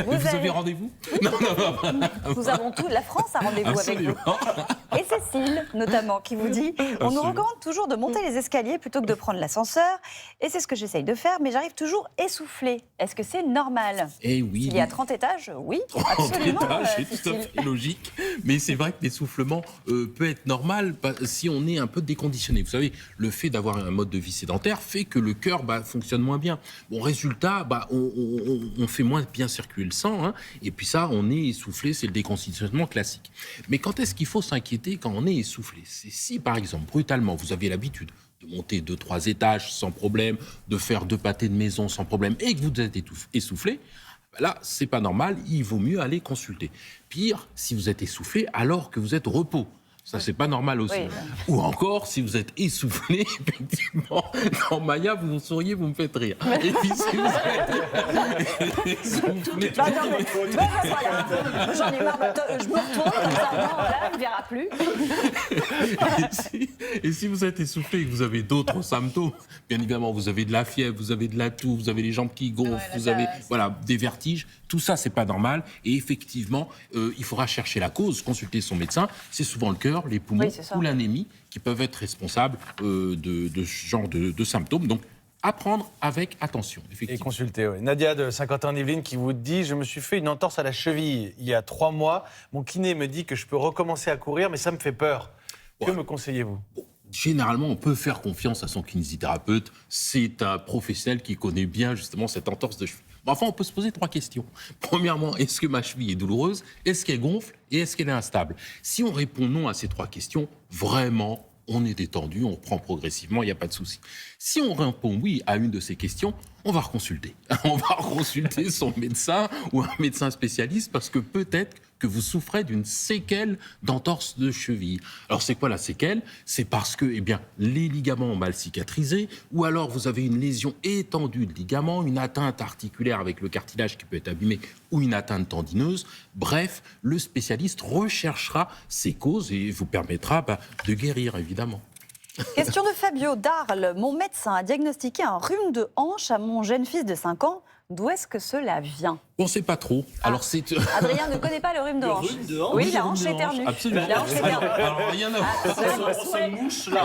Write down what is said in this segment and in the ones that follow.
Vous avez rendez-vous? Non. Nous avons tout, la France a rendez-vous avec vous. Absolument. Et Cécile, notamment, qui vous dit « On nous recommande toujours de monter les escaliers plutôt que de prendre l'ascenseur. Et c'est ce que j'essaye de faire, mais j'arrive toujours essoufflée. Est-ce que c'est normal ?» Eh oui. Il y a 30 étages, oui, 30 absolument. étages, c'est tout à Cécile. fait logique. Mais c'est vrai que l'essoufflement peut être normal si on est un peu déconditionné. Vous savez, le fait d'avoir un mode de vie sédentaire fait que le cœur fonctionne moins bien. Bon, résultat, on fait moins bien circuler le sang. Hein, et puis ça, on est essoufflé, c'est le déconditionnement classique. Mais quand est-ce qu'il faut s'inquiéter quand on est essoufflé? C'est si, par exemple, brutalement, vous avez l'habitude de monter 2-3 étages sans problème, de faire 2 pâtés de maison sans problème, et que vous êtes essoufflé, là, c'est pas normal, il vaut mieux aller consulter. Pire, si vous êtes essoufflé alors que vous êtes au repos. Ça, c'est pas normal aussi. Oui. Ou encore, si vous êtes essoufflé, effectivement, dans Maya, vous souriez, vous me faites rire. Et puis, si vous êtes essoufflé... Voilà. J'en ai marre, je me retourne comme ça, non, là, il ne verra plus. Et si vous êtes essoufflé et que vous avez d'autres symptômes, bien évidemment, vous avez de la fièvre, vous avez de la toux, vous avez les jambes qui gonflent, vous avez des vertiges, tout ça, c'est pas normal. Et effectivement, il faudra chercher la cause, consulter son médecin. C'est souvent le cœur, les poumons ou l'anémie qui peuvent être responsables de ce genre de symptômes. Donc, à prendre avec attention, effectivement. Et consulter, oui. Nadia de Saint-Quentin-en-Yvelines qui vous dit « Je me suis fait une entorse à la cheville il y a 3 mois. Mon kiné me dit que je peux recommencer à courir, mais ça me fait peur. » Que me conseillez-vous? Généralement, on peut faire confiance à son kinésithérapeute. C'est un professionnel qui connaît bien justement cette entorse de cheville. Enfin, on peut se poser 3 questions. Premièrement, est-ce que ma cheville est douloureuse? Est-ce qu'elle gonfle? Et est-ce qu'elle est instable? Si on répond non à ces 3 questions, vraiment, on est détendu, on reprend progressivement, il n'y a pas de souci. Si on répond oui à une de ces questions, on va reconsulter. On va reconsulter son médecin ou un médecin spécialiste parce que peut-être que vous souffrez d'une séquelle d'entorse de cheville. Alors, c'est quoi la séquelle? C'est parce que, les ligaments ont mal cicatrisé ou alors vous avez une lésion étendue de ligaments, une atteinte articulaire avec le cartilage qui peut être abîmé ou une atteinte tendineuse. Bref, le spécialiste recherchera ces causes et vous permettra de guérir, évidemment. Question de Fabio d'Arles. Mon médecin a diagnostiqué un rhume de hanche à mon jeune fils de 5 ans. D'où est-ce que cela vient? On ne sait pas trop. Alors c'est... Adrien ne connaît pas le rhume de hanche. rhume de hanche? Oui, la hanche éternue. Absolument. La hanche éternue. Alors, rien à voir. On se mouche là.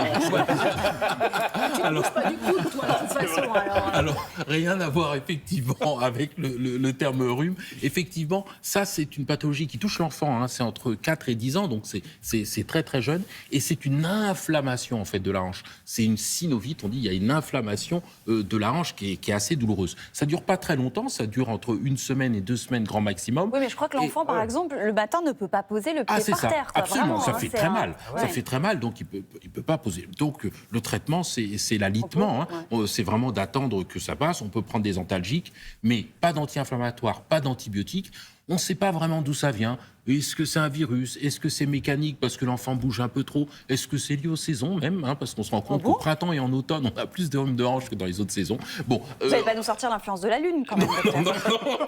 Alors, Pas du coup, toi, de toute façon. Alors, rien à voir effectivement avec le terme rhume. Effectivement, ça c'est une pathologie qui touche l'enfant. Hein. C'est entre 4 et 10 ans, donc c'est très très jeune. Et c'est une inflammation en fait de la hanche. C'est une synovite, on dit il y a une inflammation de la hanche qui est assez douloureuse. Ça dure pas très longtemps, ça dure entre 1 semaine et 2 semaines grand maximum. Oui, mais je crois que l'enfant, par exemple, le matin ne peut pas poser le pied par terre. Quoi. Absolument, vraiment, ça fait très mal. Ouais. Ça fait très mal, donc il peut pas poser. Donc le traitement, c'est l'alitement. Hein. C'est vraiment d'attendre que ça passe. On peut prendre des antalgiques, mais pas d'anti-inflammatoires, pas d'antibiotiques. On ne sait pas vraiment d'où ça vient. Est-ce que c'est un virus? Est-ce que c'est mécanique parce que l'enfant bouge un peu trop? Est-ce que c'est lié aux saisons même, hein, parce qu'on se rend compte qu'au printemps et en automne, on a plus de rhume de hanche que dans les autres saisons. Bon, vous n'allez pas nous sortir l'influence de la Lune, quand même. non,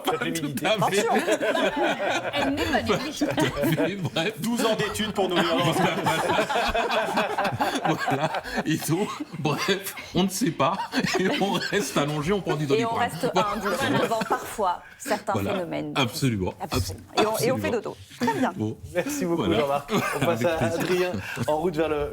pas tout à fait. Elle n'est pas négligée. Bref, 12 ans d'études pour nous dire. voilà. Et donc, bref, on ne sait pas. Et on reste allongé, on prend du Et on Doliprane. reste humble devant parfois certains phénomènes. Absolument. Et on fait dodo. Très bien. Bon. Merci beaucoup Voilà. Jean-Marc. On passe à Adrien en route vers le